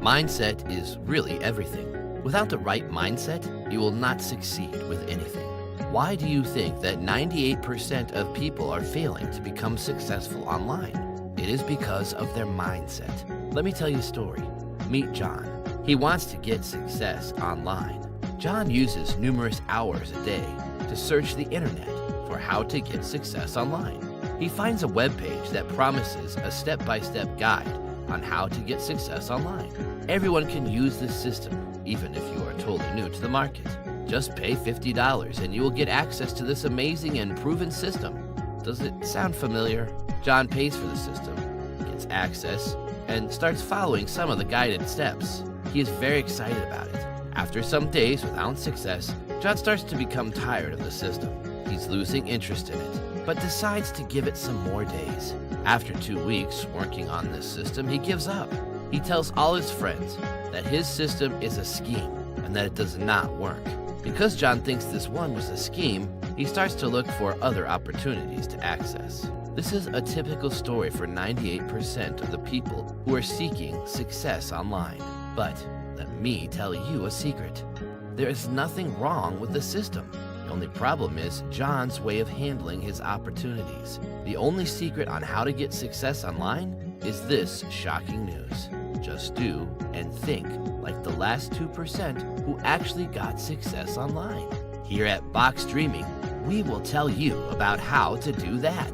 Mindset is really everything. Without the right mindset, you will not succeed with anything. Why do you think that 98% of people are failing to become successful online? It is because of their mindset. Let me tell you a story. Meet John. He wants to get success online. John uses numerous hours a day to search the internet for how to get success online. He finds a webpage that promises a step-by-step guide on how to get success online. Everyone can use this system, even if you are totally new to the market. Just pay $50 and you will get access to this amazing and proven system. Does it sound familiar? John pays for the system, gets access, and starts following some of the guided steps. He is very excited about it. After some days without success, John starts to become tired of the system. He's losing interest in it, but decides to give it some more days. After 2 weeks working on this system, he gives up. He tells all his friends that his system is a scheme and that it does not work. Because John thinks this one was a scheme, he starts to look for other opportunities to access. This is a typical story for 98% of the people who are seeking success online. But let me tell you a secret. There is nothing wrong with the system. The only problem is John's way of handling his opportunities. The only secret on how to get success online is this shocking news. Just do and think like the last 2% who actually got success online. Here at Box Dreaming, we will tell you about how to do that.